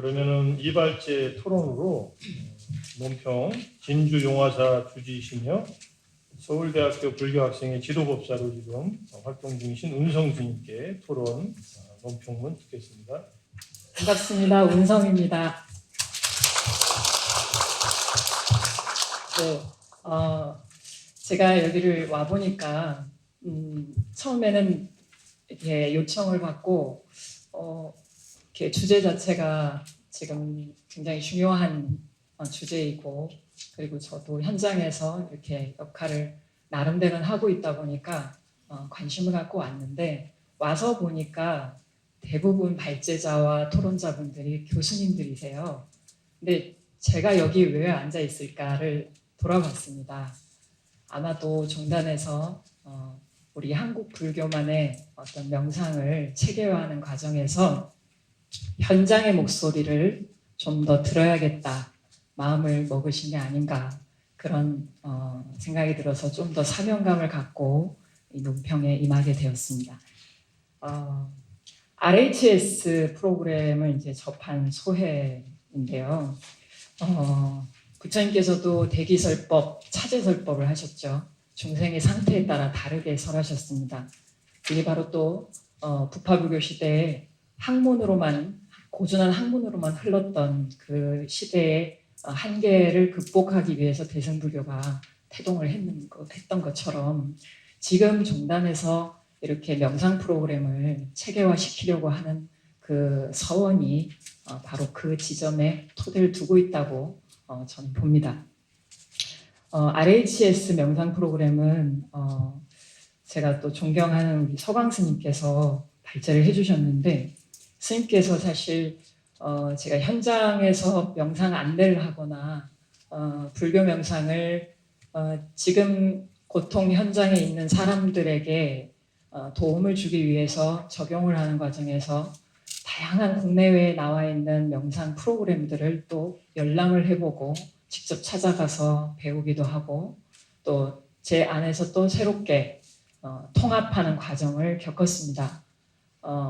그러면은 이발제 토론으로 논평 진주용화사 주지이시며 서울대학교 불교학생회 지도법사로 지금 활동 중이신 운성주님께 토론 논평문 듣겠습니다. 반갑습니다. 운성입니다. 네, 제가 여기를 와 보니까 처음에는 이렇게 요청을 받고 이렇게 주제 자체가 지금 굉장히 중요한 주제이고, 그리고 저도 현장에서 이렇게 역할을 나름대로 하고 있다 보니까 관심을 갖고 왔는데, 와서 보니까 대부분 발제자와 토론자분들이 교수님들이세요. 근데 제가 여기 왜 앉아 있을까를 돌아봤습니다. 아마도 종단에서 우리 한국 불교만의 어떤 명상을 체계화하는 과정에서 현장의 목소리를 좀 더 들어야겠다 마음을 먹으신 게 아닌가, 그런 생각이 들어서 좀 더 사명감을 갖고 이 논평에 임하게 되었습니다. RHS 프로그램을 이제 접한 소회인데요. 부처님께서도 대기설법, 차제설법을 하셨죠. 중생의 상태에 따라 다르게 설하셨습니다. 이게 바로 또 북파불교 시대에 고준한 학문으로만 흘렀던 그 시대의 한계를 극복하기 위해서 대승불교가 태동을 했던 것처럼, 지금 종단에서 이렇게 명상 프로그램을 체계화시키려고 하는 그 서원이 바로 그 지점에 토대를 두고 있다고 저는 봅니다. RHS 명상 프로그램은 제가 또 존경하는 우리 서광 스님께서 발제를 해주셨는데, 스님께서 사실 제가 현장에서 명상 안내를 하거나 불교 명상을 지금 고통 현장에 있는 사람들에게 도움을 주기 위해서 적용을 하는 과정에서 다양한 국내외에 나와 있는 명상 프로그램들을 또 열람을 해보고 직접 찾아가서 배우기도 하고, 또 제 안에서 또 새롭게 통합하는 과정을 겪었습니다.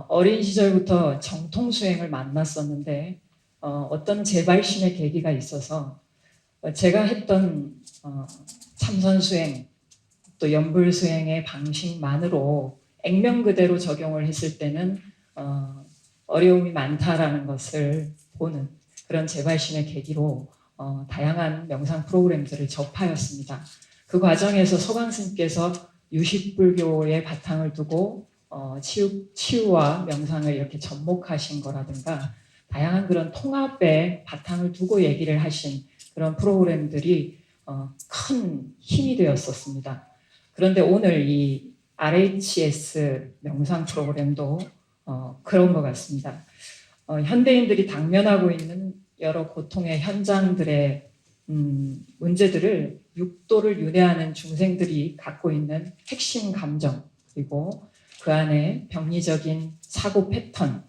어린 시절부터 정통수행을 만났었는데 어떤 재발심의 계기가 있어서 제가 했던 참선수행 또 연불수행의 방식만으로 액면 그대로 적용을 했을 때는 어려움이 많다라는 것을 보는 그런 재발심의 계기로 다양한 명상 프로그램들을 접하였습니다. 그 과정에서 서광 스님께서 유식불교의 바탕을 두고 치유와 명상을 이렇게 접목하신 거라든가, 다양한 그런 통합의 바탕을 두고 얘기를 하신 그런 프로그램들이 큰 힘이 되었었습니다. 그런데 오늘 이 RHS 명상 프로그램도 그런 것 같습니다. 현대인들이 당면하고 있는 여러 고통의 현장들의 문제들을 육도를 윤회하는 중생들이 갖고 있는 핵심 감정, 그리고 그 안에 병리적인 사고 패턴,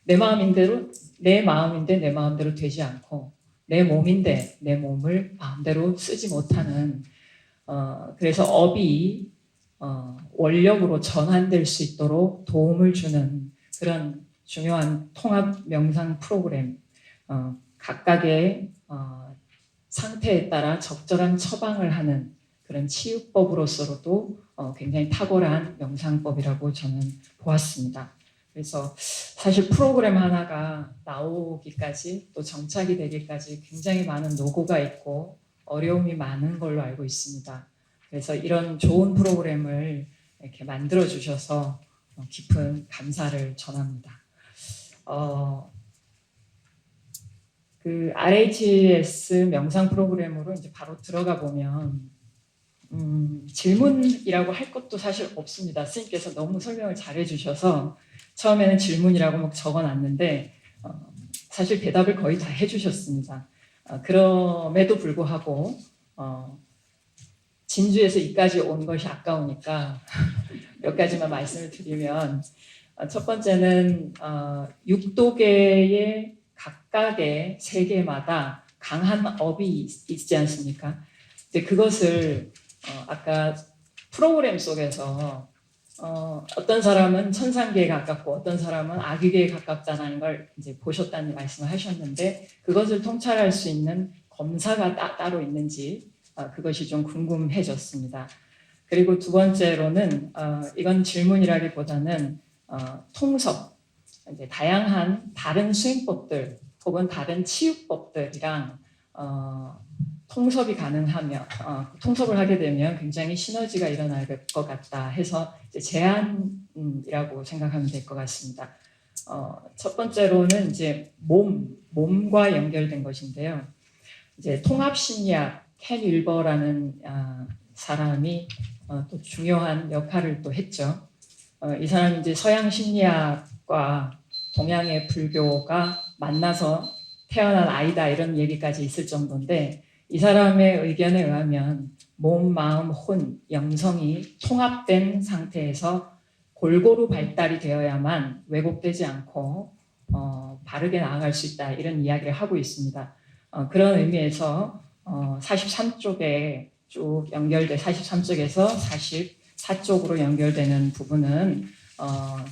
내 마음인데 내 마음대로 되지 않고, 내 몸인데 내 몸을 마음대로 쓰지 못하는, 그래서 업이 원력으로 전환될 수 있도록 도움을 주는 그런 중요한 통합 명상 프로그램, 각각의 상태에 따라 적절한 처방을 하는 그런 치유법으로서도 굉장히 탁월한 명상법이라고 저는 보았습니다. 그래서 사실 프로그램 하나가 나오기까지 또 정착이 되기까지 굉장히 많은 노고가 있고 어려움이 많은 걸로 알고 있습니다. 그래서 이런 좋은 프로그램을 이렇게 만들어 주셔서 깊은 감사를 전합니다. 그 RHS 명상 프로그램으로 이제 바로 들어가 보면 질문이라고 할 것도 사실 없습니다. 스님께서 너무 설명을 잘해 주셔서 처음에는 질문이라고 막 적어놨는데 사실 대답을 거의 다 해주셨습니다. 그럼에도 불구하고 진주에서 이까지 온 것이 아까우니까 몇 가지만 말씀을 드리면, 첫 번째는 육도계의 각각의 세계마다 강한 업이 있지 않습니까? 근데 그것을 아까 프로그램 속에서 어떤 사람은 천상계에 가깝고 어떤 사람은 아기계에 가깝다는 걸 이제 보셨다는 말씀을 하셨는데 그것을 통찰할 수 있는 검사가 따로 있는지 그것이 좀 궁금해졌습니다. 그리고 두 번째로는 이건 질문이라기보다는 통섭, 이제 다양한 다른 수행법들 혹은 다른 치유법들이랑 통섭이 가능하면 통섭을 하게 되면 굉장히 시너지가 일어날 것 같다 해서 이제 제안이라고 생각하면 될 것 같습니다. 첫 번째로는 이제 몸과 연결된 것인데요. 이제 통합심리학 켄 윌버라는 사람이 또 중요한 역할을 또 했죠. 이 사람이 이제 서양 심리학과 동양의 불교가 만나서 태어난 아이다 이런 얘기까지 있을 정도인데 이 사람의 의견에 의하면 몸, 마음, 혼, 영성이 통합된 상태에서 골고루 발달이 되어야만 왜곡되지 않고 바르게 나아갈 수 있다 이런 이야기를 하고 있습니다. 그런 의미에서 43쪽에 쭉 연결돼 43쪽에서 44쪽으로 연결되는 부분은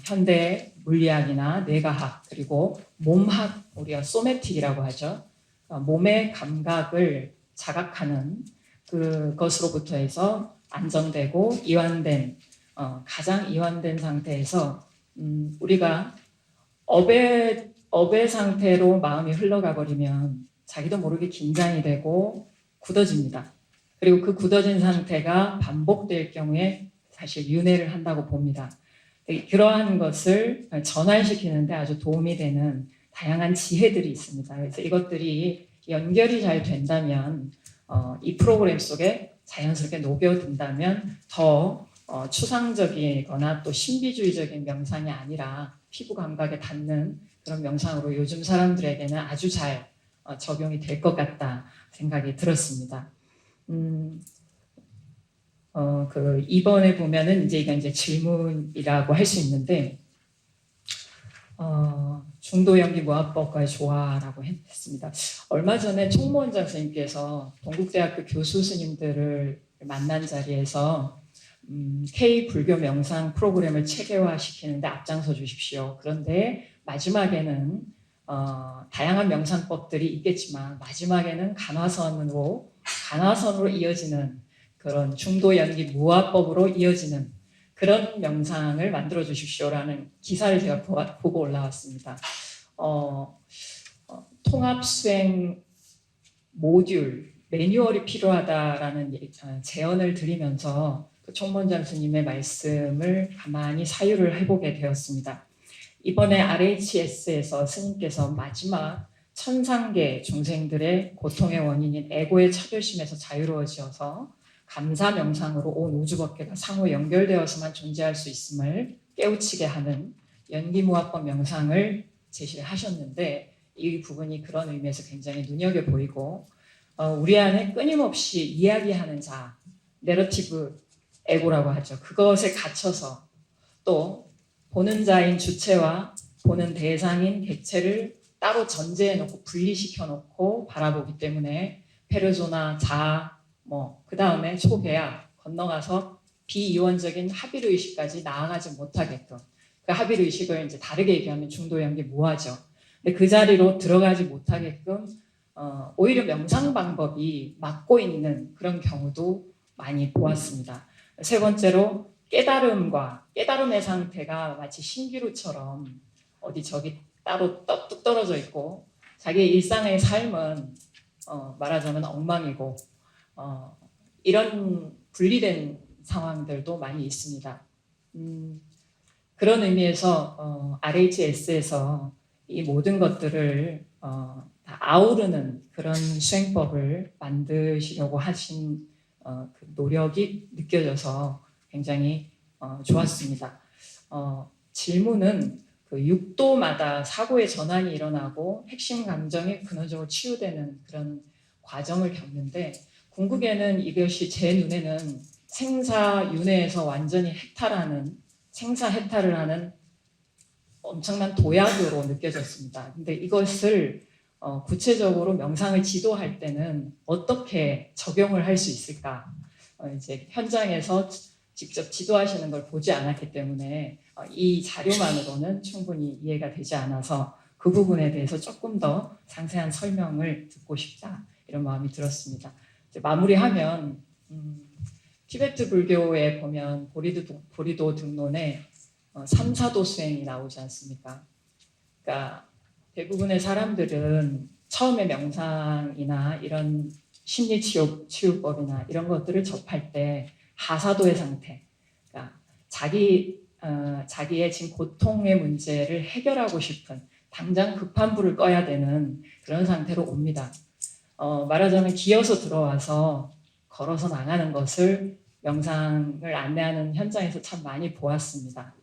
현대 물리학이나 뇌과학 그리고 몸학 우리가 소매틱이라고 하죠. 몸의 감각을 자각하는 그것으로부터 해서 안정되고 이완된 가장 이완된 상태에서 우리가 업의 상태로 마음이 흘러가 버리면 자기도 모르게 긴장이 되고 굳어집니다. 그리고 그 굳어진 상태가 반복될 경우에 사실 윤회를 한다고 봅니다. 그러한 것을 전환시키는데 아주 도움이 되는 다양한 지혜들이 있습니다. 그래서 이것들이 연결이 잘 된다면 이 프로그램 속에 자연스럽게 녹여든다면 더 추상적이거나 또 신비주의적인 명상이 아니라 피부 감각에 닿는 그런 명상으로 요즘 사람들에게는 아주 잘 적용이 될 것 같다 생각이 들었습니다. 그 2번에 보면은 이건 이제 질문이라고 할 수 있는데 중도연기 무아법과의 조화라고 했습니다. 얼마 전에 총무원장 선생님께서 동국대학교 교수 스님들을 만난 자리에서 K 불교 명상 프로그램을 체계화시키는데 앞장서 주십시오. 그런데 마지막에는 다양한 명상법들이 있겠지만 마지막에는 간화선으로 이어지는 그런 중도 연기 무아법으로 이어지는 그런 명상을 만들어 주십시오라는 기사를 제가 보고 올라왔습니다. 통합 수행 모듈 매뉴얼이 필요하다라는 제언을 드리면서 그 총무원장 스님의 말씀을 가만히 사유를 해보게 되었습니다. 이번에 RHS에서 스님께서 마지막 천상계 중생들의 고통의 원인인 에고의 차별심에서 자유로워지어서 감사 명상으로 온 우주법계가 상호 연결되어서만 존재할 수 있음을 깨우치게 하는 연기무화법 명상을 제시를 하셨는데 이 부분이 그런 의미에서 굉장히 눈여겨 보이고 우리 안에 끊임없이 이야기하는 자, 내러티브 에고라고 하죠. 그것에 갇혀서 또 보는 자인 주체와 보는 대상인 객체를 따로 전제해 놓고 분리시켜 놓고 바라보기 때문에 페르소나, 자아, 그 다음에 초계약 건너가서 비이원적인 합일의식까지 나아가지 못하게끔 그 합일의식을 이제 다르게 얘기하면 중도연기 무아죠. 근데 그 자리로 들어가지 못하게끔 오히려 명상 방법이 막고 있는 그런 경우도 많이 보았습니다. 세 번째로 깨달음의 상태가 마치 신기루처럼 어디 저기 따로 뚝 떨어져 있고 자기의 일상의 삶은 말하자면 엉망이고 이런 분리된 상황들도 많이 있습니다. 그런 의미에서 RHS에서 이 모든 것들을 다 아우르는 그런 수행법을 만드시려고 하신 그 노력이 느껴져서 굉장히 좋았습니다. 질문은 그 육도마다 사고의 전환이 일어나고 핵심 감정이 근원적으로 치유되는 그런 과정을 겪는데 궁극에는 이것이 제 눈에는 생사윤회에서 완전히 생사해탈을 하는 엄청난 도약으로 느껴졌습니다. 근데 이것을 구체적으로 명상을 지도할 때는 어떻게 적용을 할 수 있을까? 이제 현장에서 직접 지도하시는 걸 보지 않았기 때문에 이 자료만으로는 충분히 이해가 되지 않아서 그 부분에 대해서 조금 더 상세한 설명을 듣고 싶다 이런 마음이 들었습니다. 이제 마무리하면 티베트 불교에 보면 보리도 등론에 삼사도 수행이 나오지 않습니까? 그러니까 대부분의 사람들은 처음에 명상이나 이런 심리 치유법이나 이런 것들을 접할 때 하사도의 상태, 그러니까 자기의 지금 고통의 문제를 해결하고 싶은 당장 급한 불을 꺼야 되는 그런 상태로 옵니다. 말하자면 기어서 들어와서 걸어서 나가는 것을 명상을 안내하는 현장에서 참 많이 보았습니다.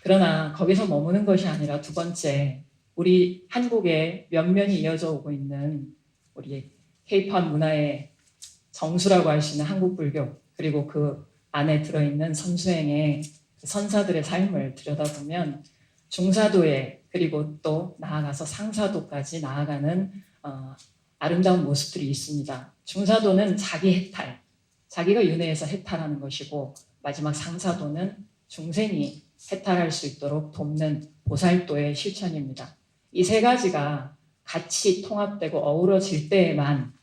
그러나 거기서 머무는 것이 아니라 두 번째, 우리 한국에 면면이 이어져 오고 있는 우리 K-팝 문화의 정수라고 할 수 있는 한국 불교, 그리고 그 안에 들어있는 선수행의 선사들의 삶을 들여다보면 중사도에 그리고 또 나아가서 상사도까지 나아가는 아름다운 모습들이 있습니다. 중사도는 자기 해탈, 자기가 윤회해서 해탈하는 것이고, 마지막 상사도는 중생이 해탈할 수 있도록 돕는 보살도의 실천입니다. 이 세 가지가 같이 통합되고 어우러질 때에만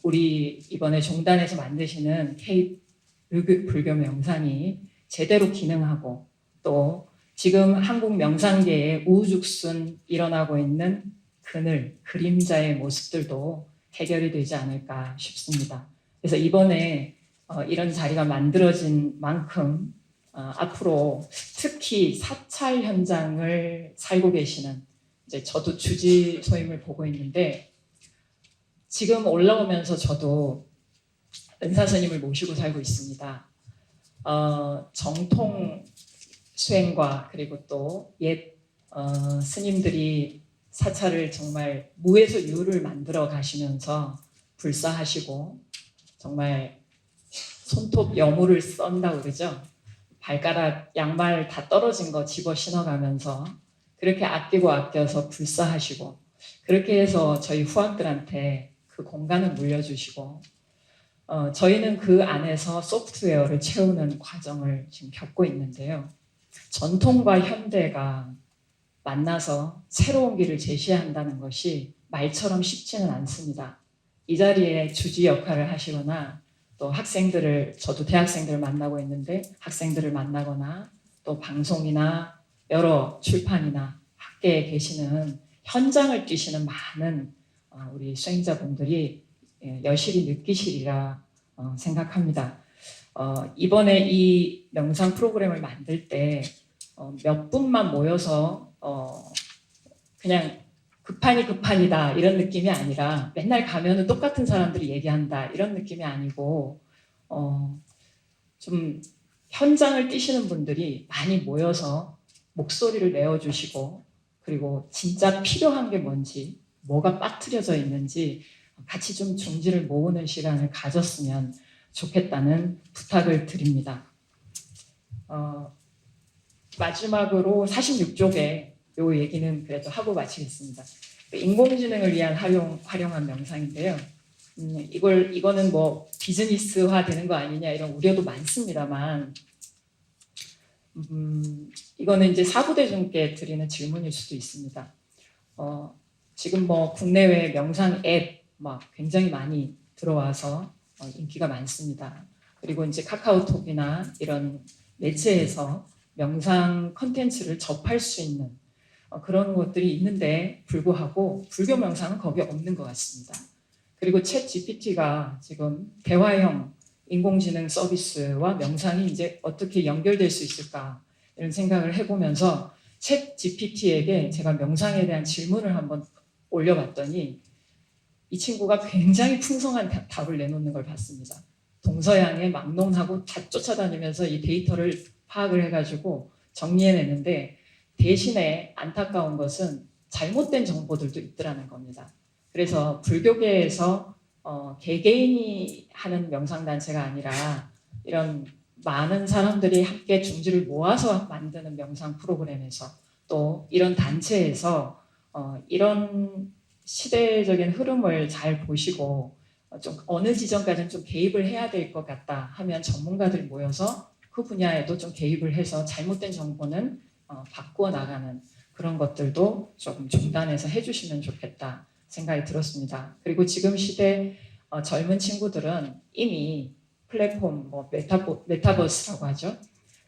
우리 이번에 종단에서 만드시는 K-불교 명상이 제대로 기능하고, 또 지금 한국 명상계에 우후죽순 일어나고 있는 그늘, 그림자의 모습들도 해결이 되지 않을까 싶습니다. 그래서 이번에 이런 자리가 만들어진 만큼 앞으로 특히 사찰 현장을 살고 계시는, 이제 저도 주지 소임을 보고 있는데, 지금 올라오면서 저도 은사 스님을 모시고 살고 있습니다. 정통 수행과 그리고 또 옛 스님들이 사찰을 정말 무에서 유를 만들어 가시면서 불사하시고, 정말 손톱 여물을 썬다고 그러죠. 발가락 양말 다 떨어진 거 집어 신어가면서 그렇게 아끼고 아껴서 불사하시고, 그렇게 해서 저희 후학들한테 그 공간을 물려주시고, 저희는 그 안에서 소프트웨어를 채우는 과정을 지금 겪고 있는데요. 전통과 현대가 만나서 새로운 길을 제시한다는 것이 말처럼 쉽지는 않습니다. 이 자리에 주지 역할을 하시거나, 또 학생들을, 저도 대학생들을 만나고 있는데 학생들을 만나거나, 또 방송이나 여러 출판이나 학계에 계시는 현장을 뛰시는 많은 우리 수행자분들이 여실히 느끼시리라 생각합니다. 이번에 이 명상 프로그램을 만들 때 몇 분만 모여서 그냥 급하니다 이런 느낌이 아니라, 맨날 가면은 똑같은 사람들이 얘기한다 이런 느낌이 아니고, 좀 현장을 뛰시는 분들이 많이 모여서 목소리를 내어주시고, 그리고 진짜 필요한 게 뭔지, 뭐가 빠뜨려져 있는지 같이 좀 중지를 모으는 시간을 가졌으면 좋겠다는 부탁을 드립니다. 마지막으로 46쪽에 요 얘기는 그래도 하고 마치겠습니다. 인공지능을 위한 활용한 명상인데요. 이거는 뭐 비즈니스화 되는 거 아니냐 이런 우려도 많습니다만, 이거는 이제 사부대중께 드리는 질문일 수도 있습니다. 지금 뭐 국내외 명상 앱 막 굉장히 많이 들어와서 인기가 많습니다. 그리고 이제 카카오톡이나 이런 매체에서 명상 컨텐츠를 접할 수 있는 그런 것들이 있는데 불구하고 불교 명상은 거기에 없는 것 같습니다. 그리고 챗 GPT가 지금 대화형 인공지능 서비스와 명상이 이제 어떻게 연결될 수 있을까 이런 생각을 해보면서 챗 GPT에게 제가 명상에 대한 질문을 한번 올려봤더니 이 친구가 굉장히 풍성한 답을 내놓는 걸 봤습니다. 동서양에 막론하고 다 쫓아다니면서 이 데이터를 파악을 해가지고 정리해내는데, 대신에 안타까운 것은 잘못된 정보들도 있더라는 겁니다. 그래서 불교계에서 개개인이 하는 명상단체가 아니라 이런 많은 사람들이 함께 중지를 모아서 만드는 명상 프로그램에서, 또 이런 단체에서 이런 시대적인 흐름을 잘 보시고 좀 어느 지점까지는 좀 개입을 해야 될 것 같다 하면 전문가들이 모여서 그 분야에도 좀 개입을 해서 잘못된 정보는 바꾸어 나가는 그런 것들도 조금 중단해서 해주시면 좋겠다 생각이 들었습니다. 그리고 지금 시대 젊은 친구들은 이미 플랫폼, 뭐 메타버스라고 하죠.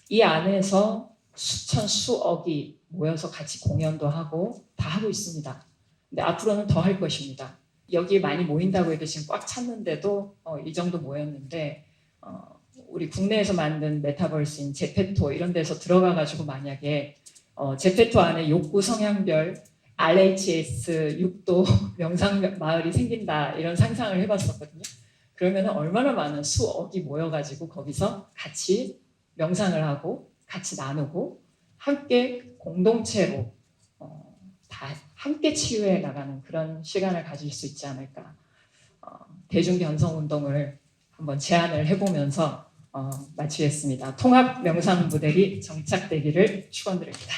이 안에서 수천 수억이 모여서 같이 공연도 하고 다 하고 있습니다. 근데 앞으로는 더 할 것입니다. 여기 많이 모인다고 해도 지금 꽉 찼는데도 이 정도 모였는데 우리 국내에서 만든 메타버스인 제페토 이런 데서 들어가가지고 만약에 제페토 안에 욕구 성향별 RHS 6도 명상 마을이 생긴다 이런 상상을 해봤었거든요. 그러면 얼마나 많은 수억이 모여가지고 거기서 같이 명상을 하고 같이 나누고 함께 공동체로 다 함께 치유해 나가는 그런 시간을 가질 수 있지 않을까. 대중변성운동을 한번 제안을 해보면서 마치겠습니다. 통합 명상 모델이 정착되기를 축원드립니다.